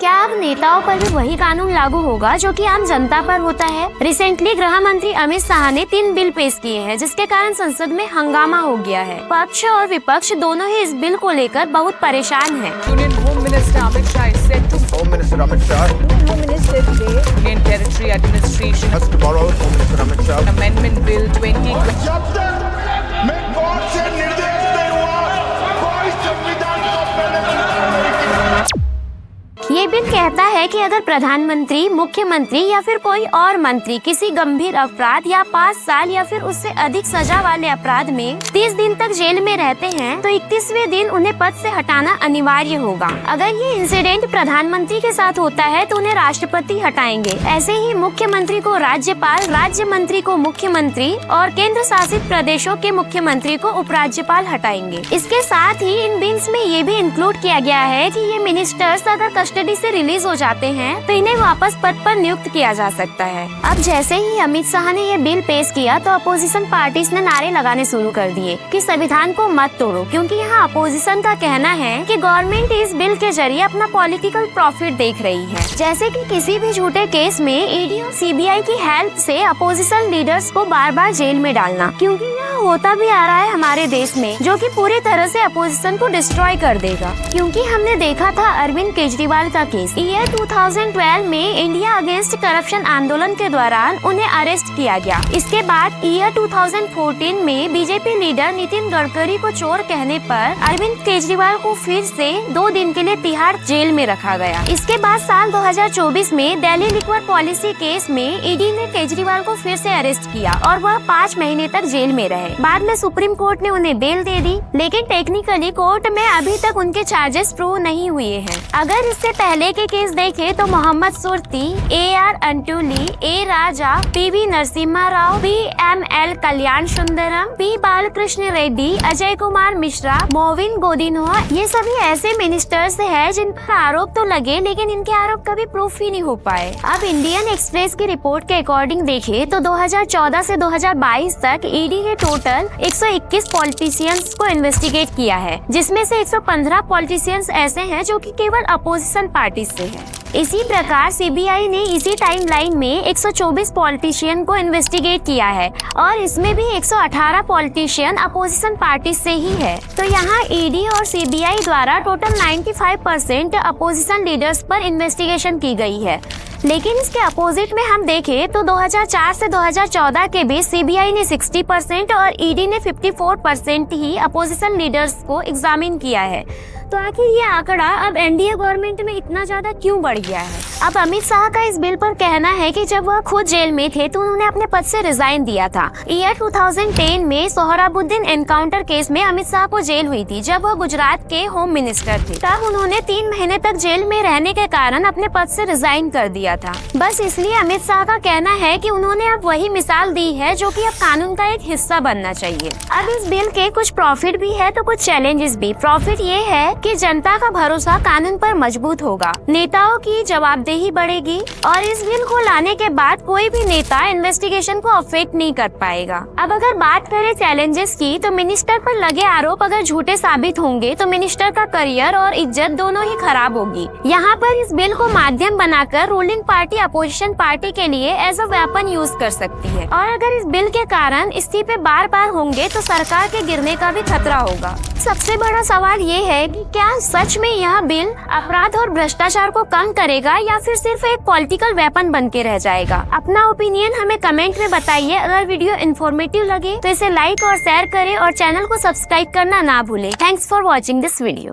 क्या अब नेताओं पर भी वही कानून लागू होगा जो कि आम जनता पर होता है? रिसेंटली गृह मंत्री अमित शाह ने 3 बिल पेश किए हैं, जिसके कारण संसद में हंगामा हो गया है। पक्ष और विपक्ष दोनों ही इस बिल को लेकर बहुत परेशान हैं। Union Home Minister Amit Shah is said to Home Minister Amit Shah Home Minister today Union Territory Administration has tomorrow Home Minister Amit Shah Amendment Bill 20 जब तक मैं कोर्ट से निर्देश नहीं हुआ कोई संविधान को पहले ये बिल कहता है कि अगर प्रधानमंत्री, मुख्यमंत्री या फिर कोई और मंत्री किसी गंभीर अपराध या 5 साल या फिर उससे अधिक सजा वाले अपराध में 30 दिन तक जेल में रहते हैं तो 31वें दिन उन्हें पद से हटाना अनिवार्य होगा। अगर ये इंसिडेंट प्रधानमंत्री के साथ होता है तो उन्हें राष्ट्रपति हटाएंगे। ऐसे ही मुख्यमंत्री को राज्यपाल, राज्य मंत्री को मुख्यमंत्री और केंद्र शासित प्रदेशों के मुख्यमंत्री को उपराज्यपाल हटाएंगे। इसके साथ ही इन बिल्स में ये भी इंक्लूड किया गया है कि ये मिनिस्टर्स अगर कस्टडी से रिलीज हो जाते हैं तो इन्हें वापस पद पर नियुक्त किया जा सकता है। अब जैसे ही अमित शाह ने ये बिल पेश किया तो अपोजिशन पार्टीज ने नारे लगाने शुरू कर दिए कि संविधान को मत तोड़ो, क्योंकि यहाँ अपोजिशन का कहना है कि गवर्नमेंट इस बिल के जरिए अपना पॉलिटिकल प्रॉफिट देख रही है। जैसे कि किसी भी झूठे केस में ईडी और सीबीआई की हेल्प से अपोजिशन लीडर्स को बार बार जेल में डालना, क्योंकि यह होता भी आ रहा है हमारे देश में, जो कि पूरी तरह से अपोजिशन को डिस्ट्रॉय कर देगा। क्योंकि हमने देखा था अरविंद केजरीवाल का केस। ईयर 2012 में इंडिया अगेंस्ट करप्शन आंदोलन के दौरान उन्हें अरेस्ट किया गया। इसके बाद ईयर 2014 में बीजेपी लीडर नितिन गडकरी को चोर कहने पर अरविंद केजरीवाल को फिर से 2 दिन के लिए तिहाड़ जेल में रखा गया। इसके बाद साल 2024 में दिल्ली लिक्वर पॉलिसी केस में ईडी ने केजरीवाल को फिर से अरेस्ट किया और वह 5 महीने तक जेल में रहे। बाद में सुप्रीम कोर्ट ने उन्हें बेल दे दी, लेकिन टेक्निकली कोर्ट में अभी तक उनके चार्जेस प्रूव नहीं हुए हैं। अगर इससे पहले के केस देखें तो Mohammad Surti, AR अंटुली, A Raja, PV Narasimha Rao, PML Kalyan Sundaram, P Balkrishna Reddy, Ajay Kumar Mishra, मोविन गोदिनोआ, ये सभी ऐसे मिनिस्टर्स हैं जिन पर आरोप तो लगे लेकिन इनके आरोप कभी प्रूफ ही नहीं हो पाए। अब इंडियन एक्सप्रेस की रिपोर्ट के अकॉर्डिंग देखें तो 2014 से 2022 तक ईडी ने टोटल 121 पॉलिटिशियंस को इन्वेस्टिगेट किया है, जिसमें से 115 पॉलिटिशियंस ऐसे हैं जो कि केवल अपोजिशन पार्टी से है। इसी प्रकार सीबीआई ने इसी टाइमलाइन में 124 पॉलिटिशियन को इन्वेस्टिगेट किया है और इसमें भी 118 पॉलिटिशियन अपोजिशन पार्टी से ही है। तो यहाँ ईडी और सीबीआई द्वारा टोटल 95% अपोजिशन लीडर्स पर इन्वेस्टिगेशन की गई है। लेकिन इसके अपोजिट में हम देखें तो 2004 से 2014 के बीच सीबीआई ने 60% और ईडी ने 54% ही अपोजिशन लीडर्स को एग्जामिन किया है। तो आखिर ये आंकड़ा अब एनडीए गवर्नमेंट में इतना ज्यादा क्यों बढ़ गया है? अब अमित शाह का इस बिल पर कहना है कि जब वह खुद जेल में थे तो उन्होंने अपने पद से रिजाइन दिया था। ईयर 2010 में सोहराबुद्दीन एनकाउंटर केस में अमित शाह को जेल हुई थी जब वह गुजरात के होम मिनिस्टर थे। तब उन्होंने 3 महीने तक जेल में रहने के कारण अपने पद से रिजाइन कर दिया था। बस इसलिए अमित शाह का कहना है कि उन्होंने अब वही मिसाल दी है जो कि अब कानून का एक हिस्सा बनना चाहिए। अब इस बिल के कुछ प्रॉफिट भी है तो कुछ चैलेंजेस भी। प्रॉफिट ये है कि जनता का भरोसा कानून पर मजबूत होगा, नेताओं की जवाबदेही बढ़ेगी और इस बिल को लाने के बाद कोई भी नेता इन्वेस्टिगेशन को अफेक्ट नहीं कर पाएगा। अब अगर बात करें चैलेंजेस की तो मिनिस्टर पर लगे आरोप अगर झूठे साबित होंगे तो मिनिस्टर का करियर और इज्जत दोनों ही खराब होगी। यहाँ पर इस बिल को माध्यम बनाकर रूलिंग पार्टी अपोजिशन पार्टी के लिए एज अ वेपन यूज कर सकती है और अगर इस बिल के कारण इस्तीफे बार बार होंगे तो सरकार के गिरने का भी खतरा होगा। सबसे बड़ा सवाल ये है कि क्या सच में यह बिल अपराध और भ्रष्टाचार को कम करेगा या फिर सिर्फ एक पॉलिटिकल वेपन बन के रह जाएगा? अपना ओपिनियन हमें कमेंट में बताइए। अगर वीडियो इन्फॉर्मेटिव लगे तो इसे लाइक और शेयर करें और चैनल को सब्सक्राइब करना ना भूलें। Thanks for watching this video.